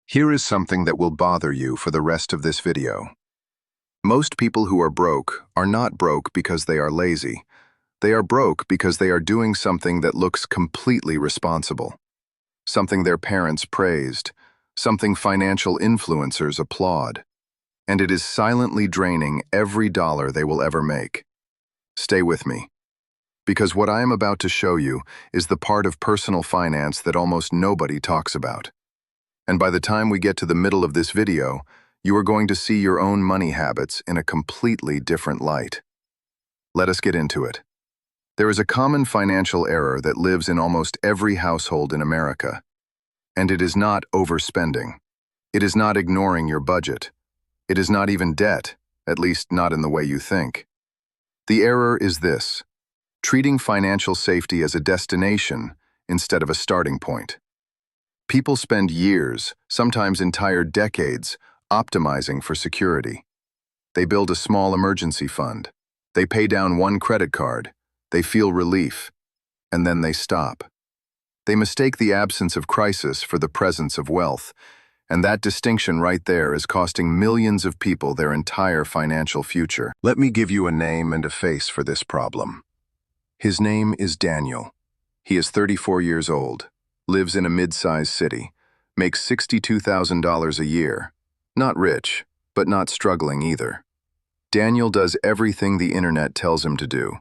Here is something that will bother you for the rest of this video. Most people who are broke are not broke because they are lazy. They are broke because they are doing something that looks completely responsible. Something their parents praised, something financial influencers applaud. And it is silently draining every dollar they will ever make. Stay with me. Because what I am about to show you is the part of personal finance that almost nobody talks about. And by the time we get to the middle of this video, you are going to see your own money habits in a completely different light. Let us get into it. There is a common financial error that lives in almost every household in America. And it is not overspending. It is not ignoring your budget. It is not even debt, at least not in the way you think. The error is this: treating financial safety as a destination instead of a starting point. People spend years, sometimes entire decades, optimizing for security. They build a small emergency fund. They pay down one credit card. They feel relief. And then they stop. They mistake the absence of crisis for the presence of wealth, and that distinction right there is costing millions of people their entire financial future. Let me give you a name and a face for this problem. His name is Daniel. He is 34 years old, lives in a mid-sized city, makes $62,000 a year. Not rich, but not struggling either. Daniel does everything the internet tells him to do.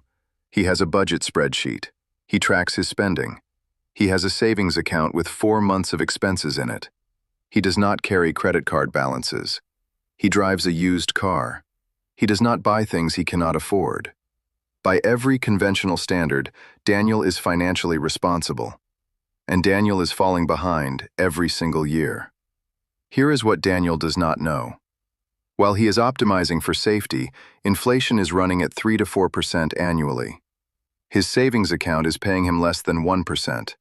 He has a budget spreadsheet. He tracks his spending. He has a savings account with 4 months of expenses in it. He does not carry credit card balances. He drives a used car. He does not buy things he cannot afford. By every conventional standard, Daniel is financially responsible. And Daniel is falling behind every single year. Here is what Daniel does not know. While he is optimizing for safety, inflation is running at 3 to 4% annually. His savings account is paying him less than 1%.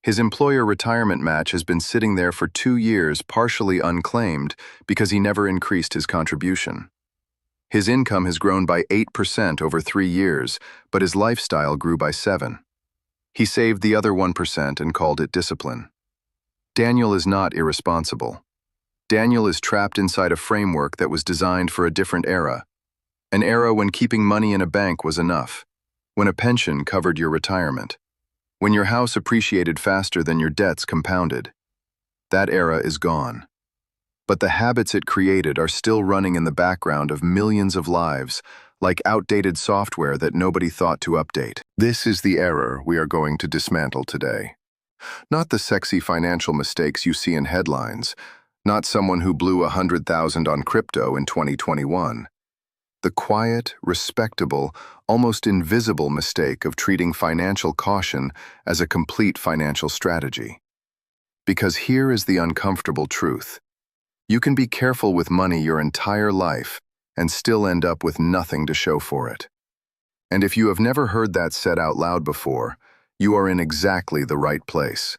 His employer retirement match has been sitting there for 2 years partially unclaimed because he never increased his contribution. His income has grown by 8% over 3 years, but his lifestyle grew by 7%. He saved the other 1% and called it discipline. Daniel is not irresponsible. Daniel is trapped inside a framework that was designed for a different era. An era when keeping money in a bank was enough, when a pension covered your retirement, when your house appreciated faster than your debts compounded. That era is gone. But the habits it created are still running in the background of millions of lives, like outdated software that nobody thought to update. This is the error we are going to dismantle today. Not the sexy financial mistakes you see in headlines, not someone who blew $100,000 on crypto in 2021. The quiet, respectable, almost invisible mistake of treating financial caution as a complete financial strategy. Because here is the uncomfortable truth. You can be careful with money your entire life and still end up with nothing to show for it. And if you have never heard that said out loud before, you are in exactly the right place.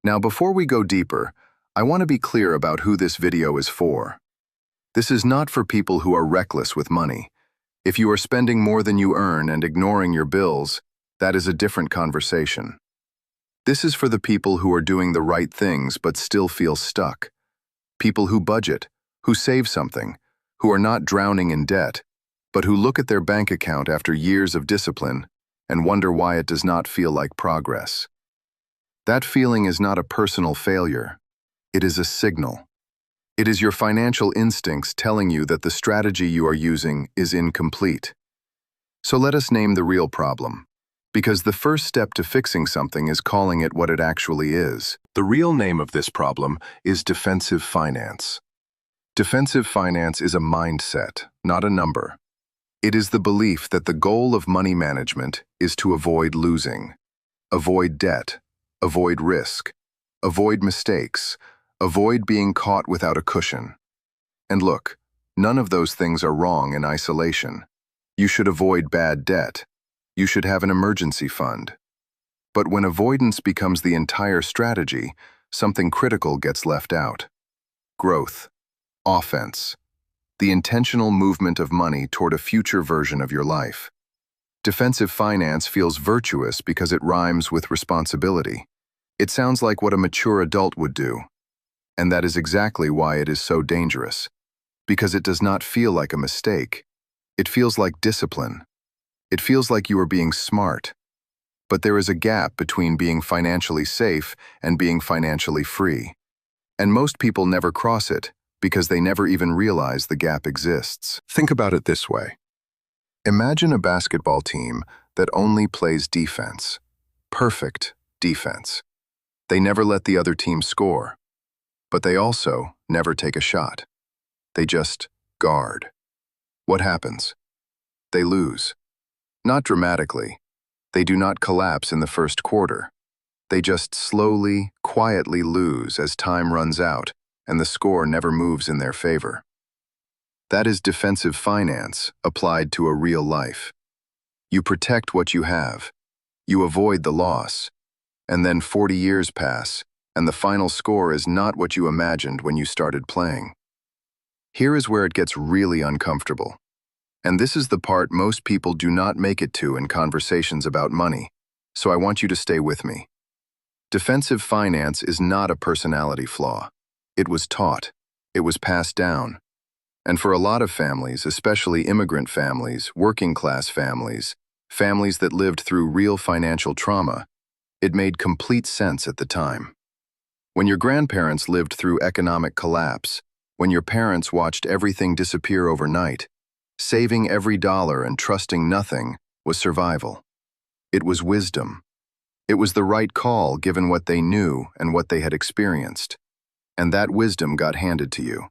Now, before we go deeper, I want to be clear about who this video is for. This is not for people who are reckless with money. If you are spending more than you earn and ignoring your bills, that is a different conversation. This is for the people who are doing the right things but still feel stuck. People who budget, who save something, who are not drowning in debt, but who look at their bank account after years of discipline and wonder why it does not feel like progress. That feeling is not a personal failure. It is a signal. It is your financial instincts telling you that the strategy you are using is incomplete. So let us name the real problem, because the first step to fixing something is calling it what it actually is. The real name of this problem is defensive finance. Defensive finance is a mindset, not a number. It is the belief that the goal of money management is to avoid losing, avoid debt, avoid risk, avoid mistakes, avoid being caught without a cushion. And look, none of those things are wrong in isolation. You should avoid bad debt. You should have an emergency fund. But when avoidance becomes the entire strategy, something critical gets left out. Growth, offense, the intentional movement of money toward a future version of your life. Defensive finance feels virtuous because it rhymes with responsibility. It sounds like what a mature adult would do. And that is exactly why it is so dangerous. Because it does not feel like a mistake. It feels like discipline. It feels like you are being smart. But there is a gap between being financially safe and being financially free. And most people never cross it because they never even realize the gap exists. Think about it this way. Imagine a basketball team that only plays defense. Perfect defense. They never let the other team score. But they also never take a shot. They just guard. What happens? They lose. Not dramatically. They do not collapse in the first quarter. They just slowly, quietly lose as time runs out and the score never moves in their favor. That is defensive finance applied to a real life. You protect what you have. You avoid the loss. And then 40 years pass, and the final score is not what you imagined when you started playing. Here is where it gets really uncomfortable. And this is the part most people do not make it to in conversations about money, so I want you to stay with me. Defensive finance is not a personality flaw. It was taught. It was passed down. And for a lot of families, especially immigrant families, working-class families, families that lived through real financial trauma, it made complete sense at the time. When your grandparents lived through economic collapse, when your parents watched everything disappear overnight, saving every dollar and trusting nothing was survival. It was wisdom. It was the right call given what they knew and what they had experienced. And that wisdom got handed to you.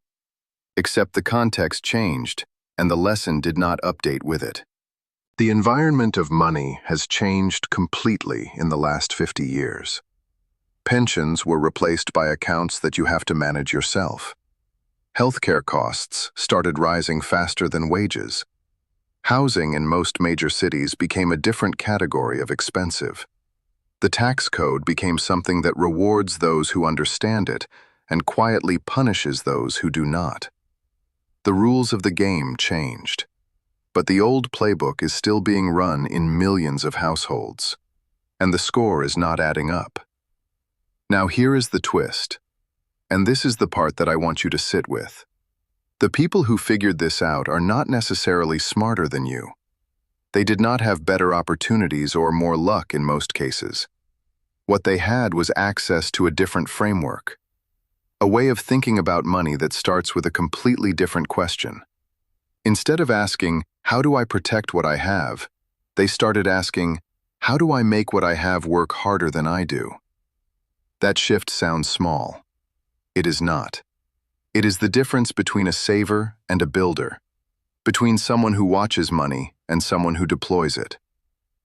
Except the context changed, and the lesson did not update with it. The environment of money has changed completely in the last 50 years. Pensions were replaced by accounts that you have to manage yourself. Healthcare costs started rising faster than wages. Housing in most major cities became a different category of expensive. The tax code became something that rewards those who understand it and quietly punishes those who do not. The rules of the game changed, but the old playbook is still being run in millions of households, and the score is not adding up. Now here is the twist, and this is the part that I want you to sit with. The people who figured this out are not necessarily smarter than you. They did not have better opportunities or more luck in most cases. What they had was access to a different framework. A way of thinking about money that starts with a completely different question. Instead of asking, how do I protect what I have? They started asking, how do I make what I have work harder than I do? That shift sounds small. It is not. It is the difference between a saver and a builder, between someone who watches money and someone who deploys it.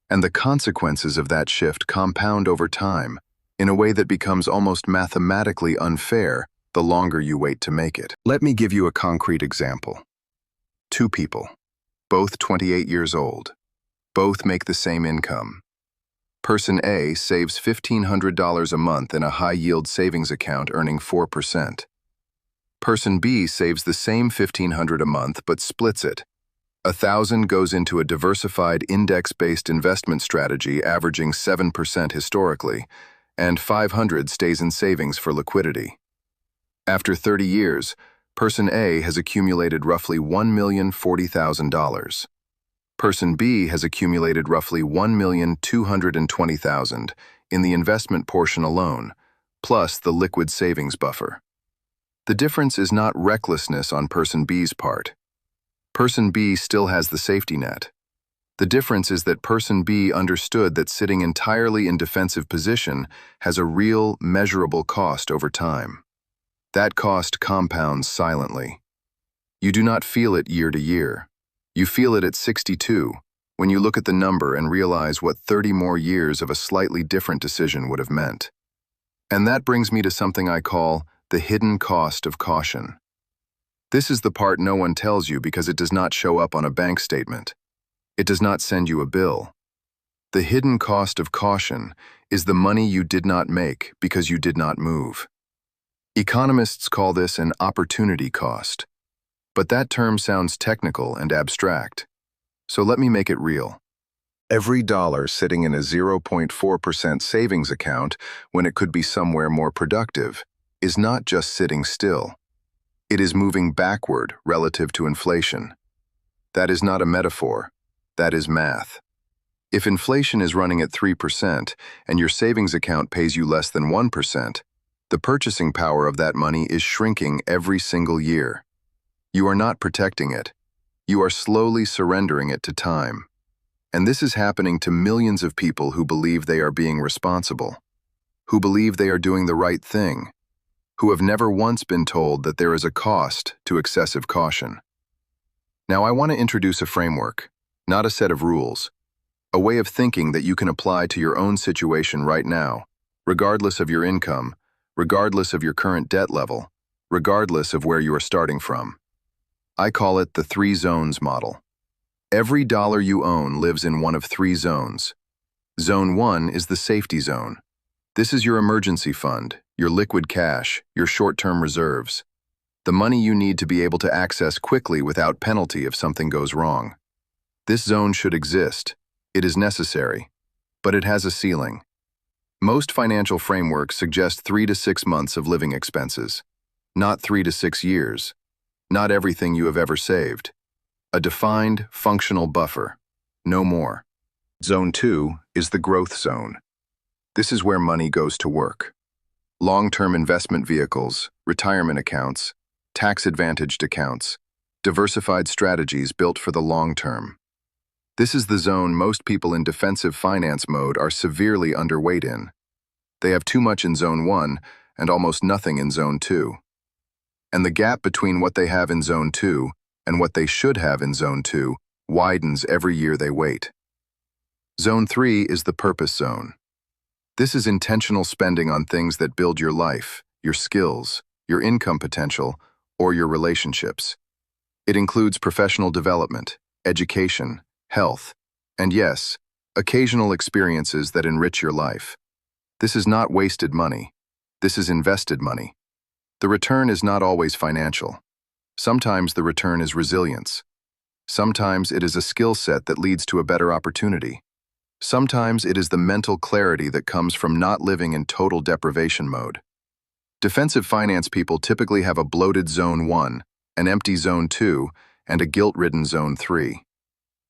And the consequences of that shift compound over time, in a way that becomes almost mathematically unfair the longer you wait to make it. Let me give you a concrete example. Two people, both 28 years old, both make the same income. Person A saves $1,500 a month in a high-yield savings account earning 4%. Person B saves the same $1,500 a month but splits it. $1,000 goes into a diversified index-based investment strategy averaging 7% historically, and $500 stays in savings for liquidity. After 30 years, Person A has accumulated roughly $1,040,000. Person B has accumulated roughly $1,220,000 in the investment portion alone, plus the liquid savings buffer. The difference is not recklessness on Person B's part. Person B still has the safety net. The difference is that Person B understood that sitting entirely in defensive position has a real, measurable cost over time. That cost compounds silently. You do not feel it year to year. You feel it at 62, when you look at the number and realize what 30 more years of a slightly different decision would have meant. And that brings me to something I call the hidden cost of caution. This is the part no one tells you because it does not show up on a bank statement. It does not send you a bill. The hidden cost of caution is the money you did not make because you did not move. Economists call this an opportunity cost. But that term sounds technical and abstract. So let me make it real. Every dollar sitting in a 0.4% savings account when it could be somewhere more productive is not just sitting still. It is moving backward relative to inflation. That is not a metaphor. That is math. If inflation is running at 3% and your savings account pays you less than 1%, the purchasing power of that money is shrinking every single year. You are not protecting it. You are slowly surrendering it to time. And this is happening to millions of people who believe they are being responsible, who believe they are doing the right thing, who have never once been told that there is a cost to excessive caution. Now, I want to introduce a framework, not a set of rules, a way of thinking that you can apply to your own situation right now, regardless of your income, regardless of your current debt level, regardless of where you are starting from. I call it the 3 zones model. Every dollar you own lives in one of 3 zones. Zone 1 is the safety zone. This is your emergency fund, your liquid cash, your short-term reserves. The money you need to be able to access quickly without penalty if something goes wrong. This zone should exist. It is necessary, but it has a ceiling. Most financial frameworks suggest 3 to 6 months of living expenses, not 3 to 6 years, not everything you have ever saved. A defined, functional buffer, no more. Zone 2 is the growth zone. This is where money goes to work. Long-term investment vehicles, retirement accounts, tax-advantaged accounts, diversified strategies built for the long term. This is the zone most people in defensive finance mode are severely underweight in. They have too much in Zone 1 and almost nothing in Zone 2. And the gap between what they have in Zone 2 and what they should have in Zone 2 widens every year they wait. Zone 3 is the purpose zone. This is intentional spending on things that build your life, your skills, your income potential, or your relationships. It includes professional development, education, health, and yes, occasional experiences that enrich your life. This is not wasted money. This is invested money. The return is not always financial. Sometimes the return is resilience. Sometimes it is a skill set that leads to a better opportunity. Sometimes it is the mental clarity that comes from not living in total deprivation mode. Defensive finance people typically have a bloated Zone 1, an empty Zone 2, and a guilt-ridden Zone 3.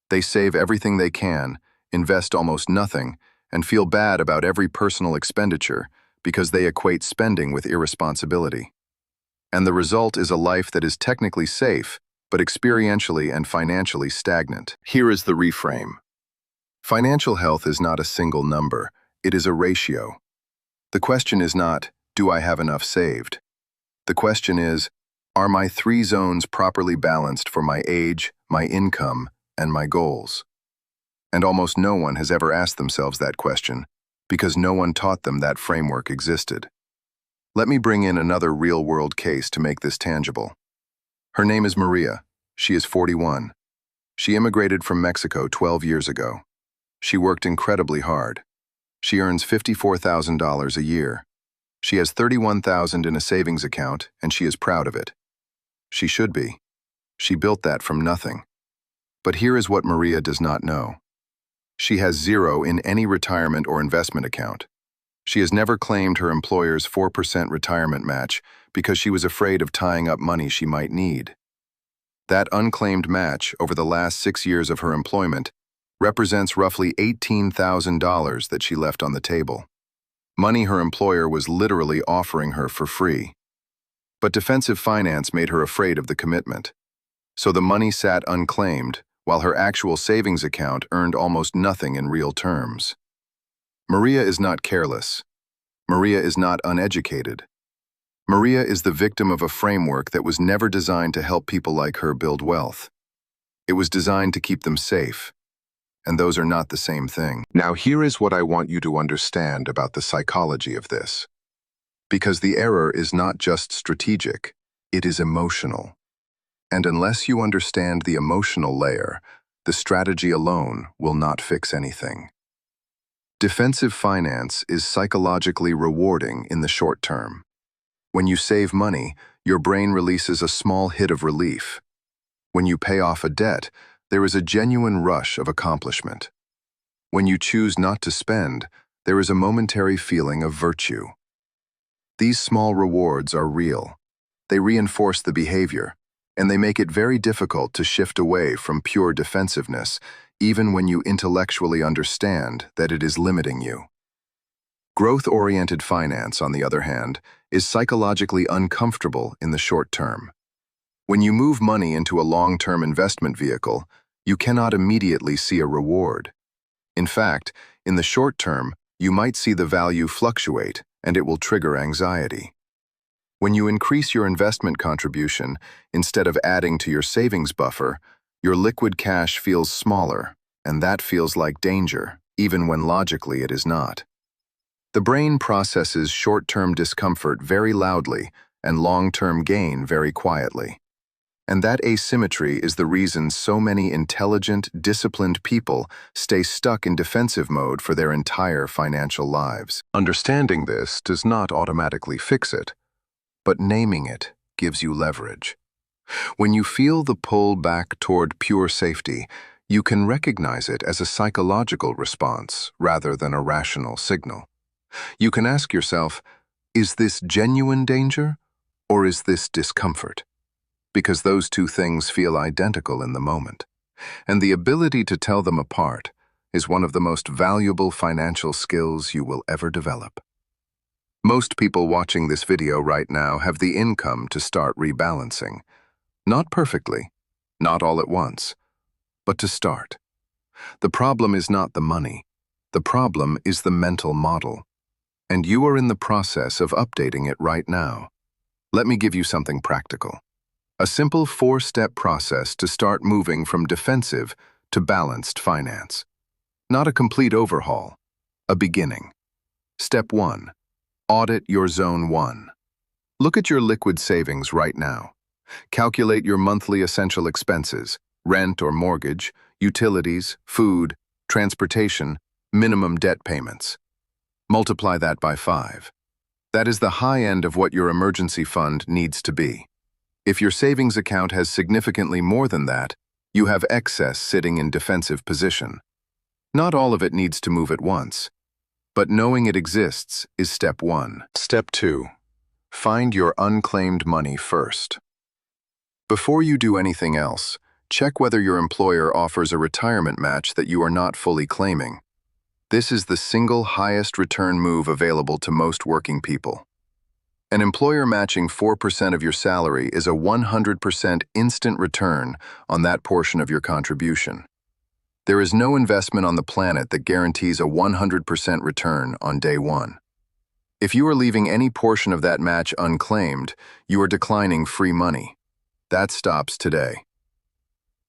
They save everything they can, invest almost nothing, and feel bad about every personal expenditure because they equate spending with irresponsibility. And the result is a life that is technically safe, but experientially and financially stagnant. Here is the reframe. Financial health is not a single number, it is a ratio. The question is not, do I have enough saved? The question is, are my 3 zones properly balanced for my age, my income, and my goals? And almost no one has ever asked themselves that question, because no one taught them that framework existed. Let me bring in another real-world case to make this tangible. Her name is Maria. She is 41. She immigrated from Mexico 12 years ago. She worked incredibly hard. She earns $54,000 a year. She has $31,000 in a savings account, and she is proud of it. She should be. She built that from nothing. But here is what Maria does not know. She has 0 in any retirement or investment account. She has never claimed her employer's 4% retirement match because she was afraid of tying up money she might need. That unclaimed match over the last 6 years of her employment represents roughly $18,000 that she left on the table. Money her employer was literally offering her for free. But defensive finance made her afraid of the commitment. So the money sat unclaimed, while her actual savings account earned almost nothing in real terms. Maria is not careless. Maria is not uneducated. Maria is the victim of a framework that was never designed to help people like her build wealth. It was designed to keep them safe. And those are not the same thing. Now, here is what I want you to understand about the psychology of this. Because the error is not just strategic, it is emotional. And unless you understand the emotional layer, the strategy alone will not fix anything. Defensive finance is psychologically rewarding in the short term. When you save money, your brain releases a small hit of relief. When you pay off a debt, there is a genuine rush of accomplishment. When you choose not to spend, there is a momentary feeling of virtue. These small rewards are real. They reinforce the behavior, and they make it very difficult to shift away from pure defensiveness, even when you intellectually understand that it is limiting you. Growth-oriented finance, on the other hand, is psychologically uncomfortable in the short term. When you move money into a long-term investment vehicle, you cannot immediately see a reward. In fact, in the short term, you might see the value fluctuate, and it will trigger anxiety. When you increase your investment contribution, instead of adding to your savings buffer, your liquid cash feels smaller, and that feels like danger, even when logically it is not. The brain processes short-term discomfort very loudly and long-term gain very quietly. And that asymmetry is the reason so many intelligent, disciplined people stay stuck in defensive mode for their entire financial lives. Understanding this does not automatically fix it, but naming it gives you leverage. When you feel the pull back toward pure safety, you can recognize it as a psychological response rather than a rational signal. You can ask yourself, is this genuine danger or is this discomfort? Because those two things feel identical in the moment. And the ability to tell them apart is one of the most valuable financial skills you will ever develop. Most people watching this video right now have the income to start rebalancing. Not perfectly, not all at once, but to start. The problem is not the money. The problem is the mental model. And you are in the process of updating it right now. Let me give you something practical. A simple 4-step process to start moving from defensive to balanced finance. Not a complete overhaul, a beginning. Step 1. Audit your Zone 1. Look at your liquid savings right now. Calculate your monthly essential expenses, rent or mortgage, utilities, food, transportation, minimum debt payments. Multiply that by 5. That is the high end of what your emergency fund needs to be. If your savings account has significantly more than that, you have excess sitting in defensive position. Not all of it needs to move at once, but knowing it exists is step 1. Step 2. Find your unclaimed money first. Before you do anything else, check whether your employer offers a retirement match that you are not fully claiming. This is the single highest return move available to most working people. An employer matching 4% of your salary is a 100% instant return on that portion of your contribution. There is no investment on the planet that guarantees a 100% return on day one. If you are leaving any portion of that match unclaimed, you are declining free money. That stops today.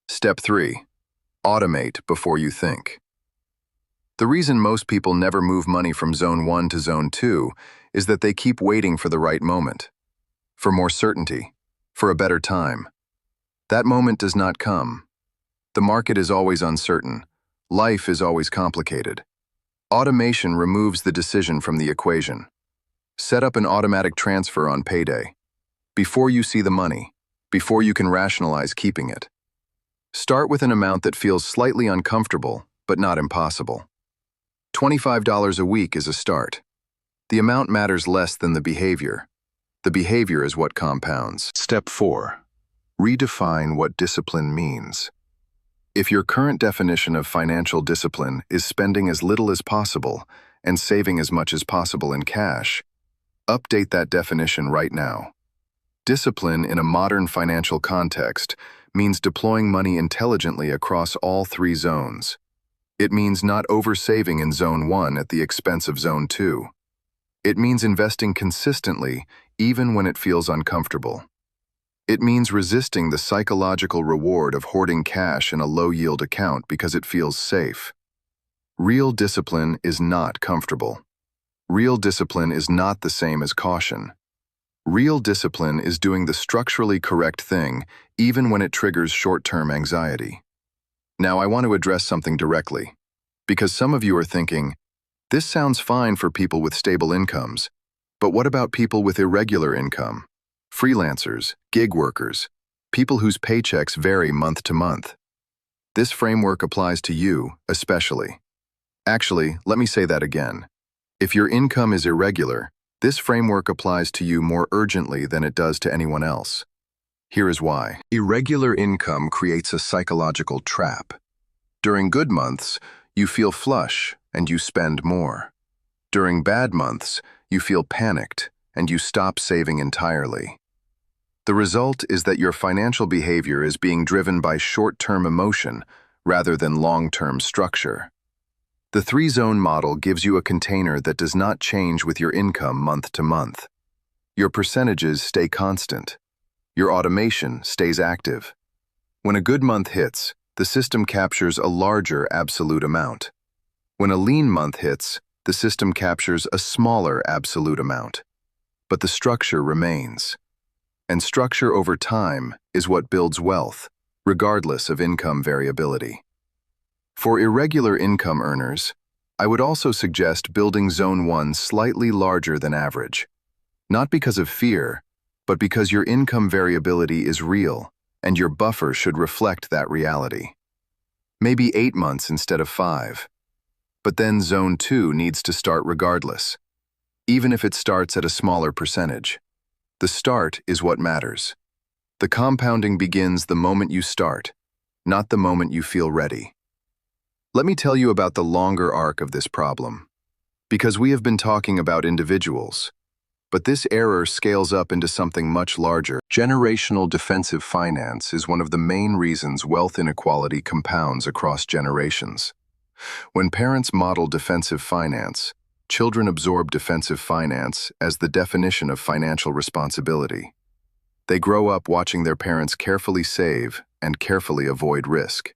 Step 3. Automate before you think. The reason most people never move money from Zone 1 to Zone 2 is that they keep waiting for the right moment, for more certainty, for a better time. That moment does not come. The market is always uncertain. Life is always complicated. Automation removes the decision from the equation. Set up an automatic transfer on payday, before you see the money, before you can rationalize keeping it. Start with an amount that feels slightly uncomfortable, but not impossible. $25 a week is a start. The amount matters less than the behavior. The behavior is what compounds. Step 4. Redefine what discipline means. If your current definition of financial discipline is spending as little as possible and saving as much as possible in cash, update that definition right now. Discipline in a modern financial context means deploying money intelligently across all 3 zones. It means not oversaving in Zone 1 at the expense of Zone 2. It means investing consistently, even when it feels uncomfortable. It means resisting the psychological reward of hoarding cash in a low-yield account because it feels safe. Real discipline is not comfortable. Real discipline is not the same as caution. Real discipline is doing the structurally correct thing, even when it triggers short-term anxiety. Now, I want to address something directly, because some of you are thinking, this sounds fine for people with stable incomes, but what about people with irregular income? Freelancers, gig workers, people whose paychecks vary month to month. This framework applies to you, especially. Actually, let me say that again. If your income is irregular, This framework applies to you more urgently than it does to anyone else. Here is why. Irregular income creates a psychological trap. During good months, you feel flush and you spend more. During bad months, you feel panicked and you stop saving entirely. The result is that your financial behavior is being driven by short-term emotion rather than long-term structure. The three-zone model gives you a container that does not change with your income month to month. Your percentages stay constant. Your automation stays active. When a good month hits, the system captures a larger absolute amount. When a lean month hits, the system captures a smaller absolute amount. But the structure remains. And structure over time is what builds wealth, regardless of income variability. For irregular income earners, I would also suggest building Zone 1 slightly larger than average. Not because of fear, but because your income variability is real, and your buffer should reflect that reality. Maybe 8 months instead of 5. But then Zone 2 needs to start regardless, even if it starts at a smaller percentage. The start is what matters. The compounding begins the moment you start, not the moment you feel ready. Let me tell you about the longer arc of this problem. Because we have been talking about individuals, but this error scales up into something much larger. Generational defensive finance is one of the main reasons wealth inequality compounds across generations. When parents model defensive finance, children absorb defensive finance as the definition of financial responsibility. They grow up watching their parents carefully save and carefully avoid risk.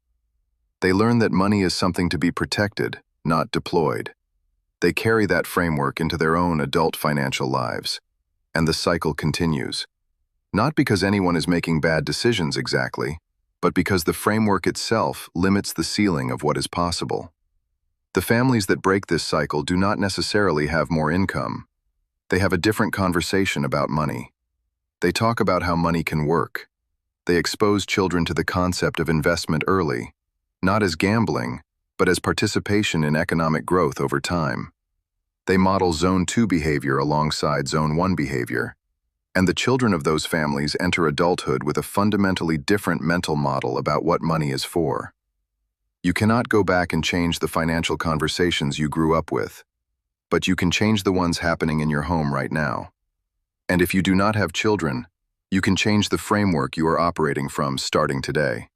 They learn that money is something to be protected, not deployed. They carry that framework into their own adult financial lives, and the cycle continues. Not because anyone is making bad decisions exactly, but because the framework itself limits the ceiling of what is possible. The families that break this cycle do not necessarily have more income. They have a different conversation about money. They talk about how money can work. They expose children to the concept of investment early, not as gambling, but as participation in economic growth over time. They model Zone 2 behavior alongside Zone 1 behavior, and the children of those families enter adulthood with a fundamentally different mental model about what money is for. You cannot go back and change the financial conversations you grew up with, but you can change the ones happening in your home right now. And if you do not have children, you can change the framework you are operating from starting today.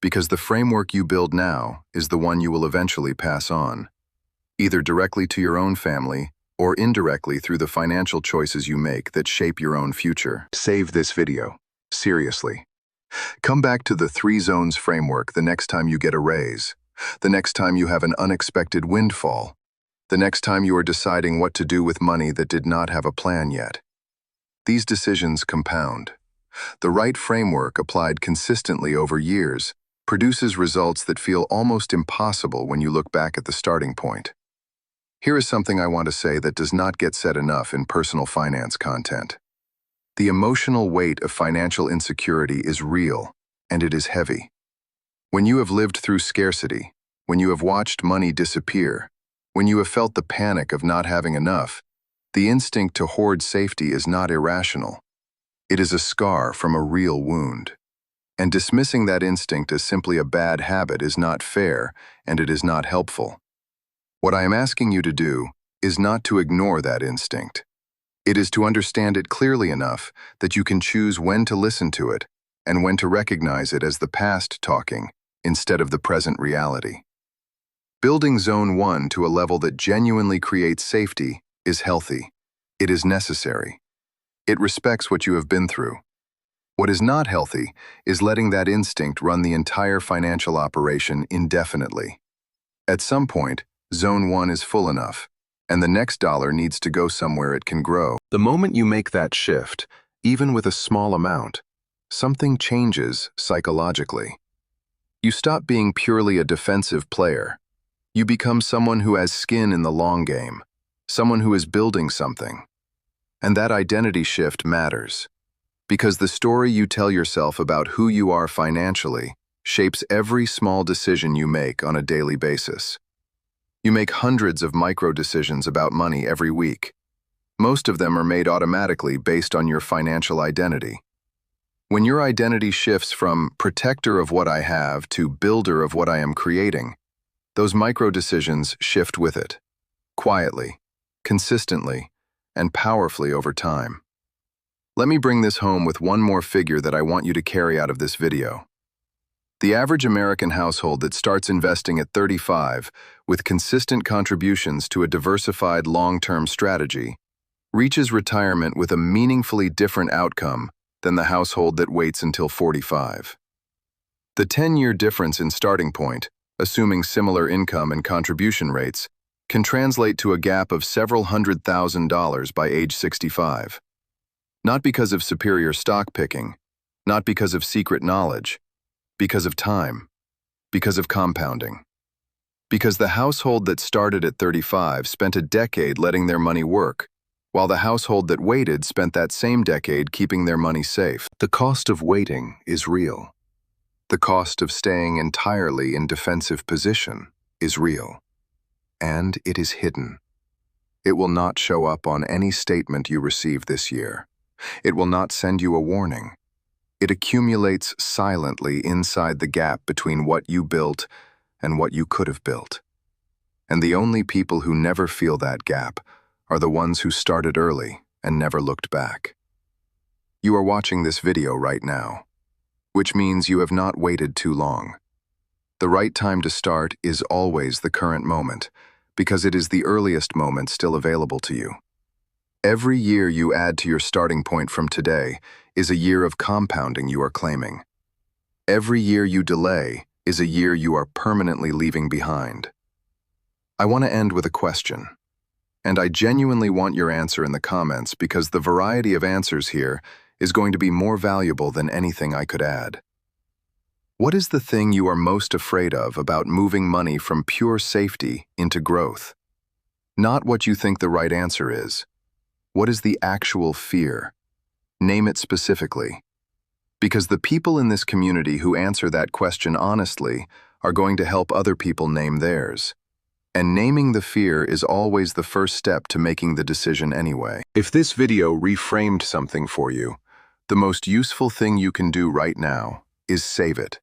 Because the framework you build now is the one you will eventually pass on, either directly to your own family or indirectly through the financial choices you make that shape your own future. Save this video. Seriously. Come back to the 3 zones framework the next time you get a raise, the next time you have an unexpected windfall, the next time you are deciding what to do with money that did not have a plan yet. These decisions compound. The right framework applied consistently over years produces results that feel almost impossible when you look back at the starting point. Here is something I want to say that does not get said enough in personal finance content. The emotional weight of financial insecurity is real, and it is heavy. When you have lived through scarcity, when you have watched money disappear, when you have felt the panic of not having enough, the instinct to hoard safety is not irrational. It is a scar from a real wound. And dismissing that instinct as simply a bad habit is not fair, and it is not helpful. What I am asking you to do is not to ignore that instinct. It is to understand it clearly enough that you can choose when to listen to it and when to recognize it as the past talking instead of the present reality. Building Zone 1 to a level that genuinely creates safety is healthy. It is necessary. It respects what you have been through. What is not healthy is letting that instinct run the entire financial operation indefinitely. At some point, Zone 1 is full enough, and the next dollar needs to go somewhere it can grow. The moment you make that shift, even with a small amount, something changes psychologically. You stop being purely a defensive player. You become someone who has skin in the long game, someone who is building something. And that identity shift matters. Because the story you tell yourself about who you are financially shapes every small decision you make on a daily basis. You make hundreds of micro decisions about money every week. Most of them are made automatically based on your financial identity. When your identity shifts from protector of what I have to builder of what I am creating, those micro-decisions shift with it, quietly, consistently, and powerfully over time. Let me bring this home with one more figure that I want you to carry out of this video. The average American household that starts investing at 35 with consistent contributions to a diversified long-term strategy reaches retirement with a meaningfully different outcome than the household that waits until 45. The 10-year difference in starting point, assuming similar income and contribution rates, can translate to a gap of several $100,000 by age 65. Not because of superior stock picking, not because of secret knowledge, because of time, because of compounding. Because the household that started at 35 spent a decade letting their money work, while the household that waited spent that same decade keeping their money safe. The cost of waiting is real. The cost of staying entirely in defensive position is real. And it is hidden. It will not show up on any statement you receive this year. It will not send you a warning. It accumulates silently inside the gap between what you built and what you could have built. And the only people who never feel that gap are the ones who started early and never looked back. You are watching this video right now, which means you have not waited too long. The right time to start is always the current moment, because it is the earliest moment still available to you. Every year you add to your starting point from today is a year of compounding you are claiming. Every year you delay is a year you are permanently leaving behind. I want to end with a question, and I genuinely want your answer in the comments because the variety of answers here is going to be more valuable than anything I could add. What is the thing you are most afraid of about moving money from pure safety into growth? Not what you think the right answer is. What is the actual fear? Name it specifically. Because the people in this community who answer that question honestly are going to help other people name theirs. And naming the fear is always the first step to making the decision anyway. If this video reframed something for you, the most useful thing you can do right now is save it.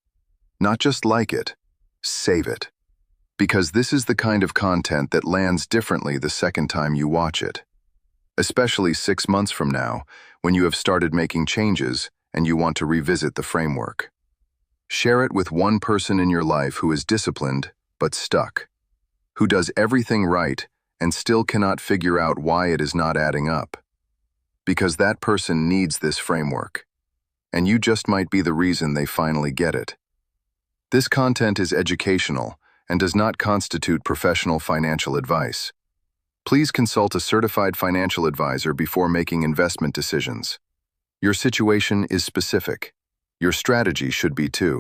Not just like it, save it. Because this is the kind of content that lands differently the second time you watch it. Especially 6 months from now, when you have started making changes and you want to revisit the framework. Share it with one person in your life who is disciplined but stuck, who does everything right and still cannot figure out why it is not adding up. Because that person needs this framework, and you just might be the reason they finally get it. This content is educational and does not constitute professional financial advice. Please consult a certified financial advisor before making investment decisions. Your situation is specific. Your strategy should be too.